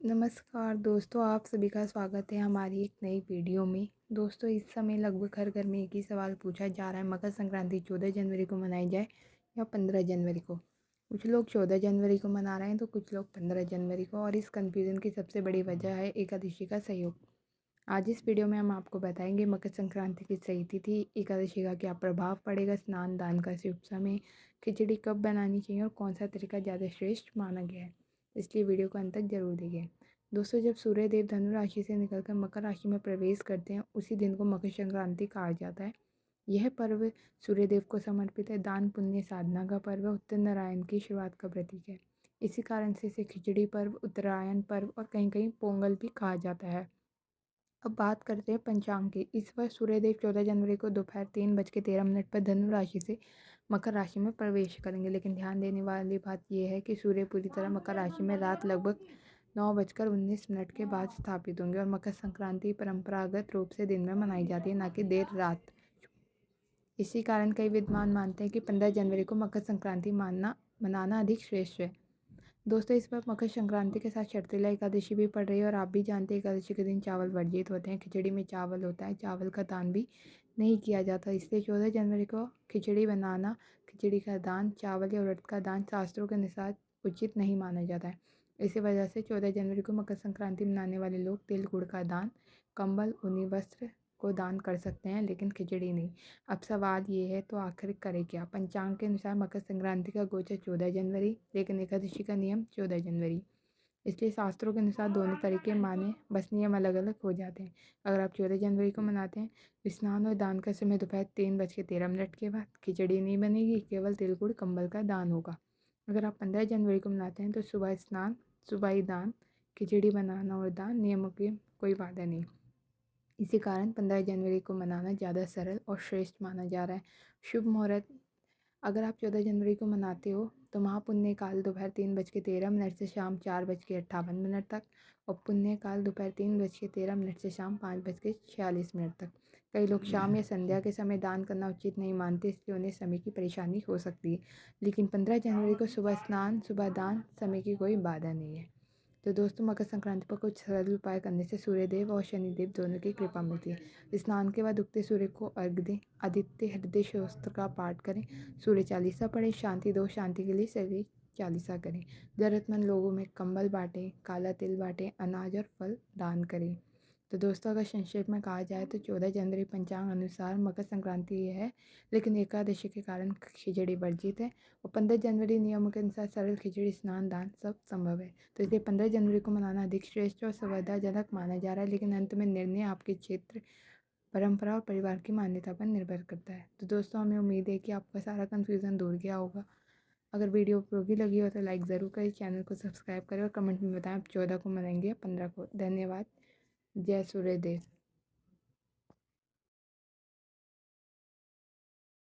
नमस्कार दोस्तों, आप सभी का स्वागत है हमारी एक नई वीडियो में। दोस्तों, इस समय लगभग हर घर में एक ही सवाल पूछा जा रहा है, मकर संक्रांति 14 जनवरी को मनाई जाए या 15 जनवरी को। कुछ लोग 14 जनवरी को मना रहे हैं तो कुछ लोग 15 जनवरी को, और इस कन्फ्यूज़न की सबसे बड़ी वजह है एकादशी का सहयोग। आज इस वीडियो में हम आपको बताएंगे मकर संक्रांति की सही तिथि, एकादशी का क्या प्रभाव पड़ेगा, स्नान दान का शुभ समय, खिचड़ी कब बनानी चाहिए और कौन सा तरीका ज़्यादा श्रेष्ठ माना गया है। इसलिए वीडियो को अंत तक जरूर देखें। दोस्तों, जब सूर्य देव धनु राशि से निकलकर मकर राशि में प्रवेश करते हैं उसी दिन को मकर संक्रांति कहा जाता है। यह पर्व सूर्य देव को समर्पित है, दान पुण्य साधना का पर्व, उत्तर नारायण की शुरुआत का प्रतीक है। इसी कारण से इसे खिचड़ी पर्व, उत्तरायण पर्व और कहीं कहीं पोंगल भी कहा जाता है। अब बात करते हैं पंचांग की। इस वर्ष सूर्यदेव 14 जनवरी को दोपहर 3:13 पर धनु राशि से मकर राशि में प्रवेश करेंगे, लेकिन ध्यान देने वाली बात यह है कि सूर्य पूरी तरह मकर राशि में रात लगभग 9:19 के बाद स्थापित होंगे, और मकर संक्रांति परंपरागत रूप से दिन में मनाई जाती है, न कि देर रात। इसी कारण कई विद्वान मानते हैं कि 15 जनवरी को मकर संक्रांति मनाना अधिक श्रेष्ठ है। दोस्तों, इस बार मकर संक्रांति के साथ शर्तिला एकादशी भी पड़ रही है, और आप भी जानते हैं एकादशी के दिन चावल वर्जित होते हैं। खिचड़ी में चावल होता है, चावल का दान भी नहीं किया जाता, इसलिए 14 जनवरी को खिचड़ी बनाना, खिचड़ी का दान, चावल या उड़द का दान शास्त्रों के अनुसार उचित नहीं माना जाता है। इसी वजह से 14 जनवरी को मकर संक्रांति मनाने वाले लोग तिल गुड़ का दान, कंबल, ऊनी वस्त्र को दान कर सकते हैं, लेकिन खिचड़ी नहीं। अब सवाल ये है, तो आखिर करें क्या। पंचांग के अनुसार मकर संक्रांति का गोचर 14 जनवरी, लेकिन एकादशी का नियम 14 जनवरी। इसलिए शास्त्रों के अनुसार दोनों तरीके माने, बस नियम अलग अलग हो जाते हैं। अगर आप 14 जनवरी को मनाते हैं, स्नान और दान का समय दोपहर 3:13 के बाद, खिचड़ी नहीं बनेगी, केवल तिल गुड़ कंबल का दान होगा। अगर आप 15 जनवरी को मनाते हैं तो सुबह स्नान, सुबह ही दान, खिचड़ी बनाना और दान, नियमों की कोई बाधा नहीं। इसी कारण 15 जनवरी को मनाना ज़्यादा सरल और श्रेष्ठ माना जा रहा है। शुभ मुहूर्त, अगर आप 14 जनवरी को मनाते हो तो महापुण्य काल दोपहर 3:13 से शाम 4:58 तक, और पुण्य काल दोपहर 3:13 से शाम 5:46 तक। कई लोग शाम या संध्या के समय दान करना उचित नहीं मानते, इसलिए उन्हें समय की परेशानी हो सकती है, लेकिन 15 जनवरी को सुबह स्नान, सुबह दान, समय की कोई बाधा नहीं है। तो दोस्तों, मकर संक्रांति पर कुछ सरल उपाय करने से सूर्यदेव और शनिदेव दोनों की कृपा मिलती है। स्नान के बाद उगते सूर्य को अर्घ्य दें, आदित्य हृदय स्तोत्र का पाठ करें, सूर्य चालीसा पढ़ें, शांति दो शांति के लिए शरीर चालीसा करें, जरूरतमंद लोगों में कंबल बांटें, काला तिल बांटें, अनाज और फल दान करें। तो दोस्तों, अगर संक्षेप में कहा जाए तो 14 जनवरी पंचांग अनुसार मकर संक्रांति है, लेकिन एकादशी के कारण खिचड़ी वर्जित है, और 15 जनवरी नियमों के अनुसार सरल खिचड़ी, स्नान दान सब संभव है। तो इसलिए 15 जनवरी को मनाना अधिक श्रेष्ठ और सुविधाजनक माना जा रहा है, लेकिन अंत में निर्णय आपके क्षेत्र, परंपरा और परिवार की मान्यता पर निर्भर करता है। तो दोस्तों, हमें उम्मीद है कि आपका सारा कन्फ्यूज़न दूर गया होगा। अगर वीडियो उपयोगी लगी हो तो लाइक ज़रूर करें, चैनल को सब्सक्राइब करें और कमेंट में बताएं आप 14 को मनाएंगे या 15 को। धन्यवाद। जय सूर्यदेव।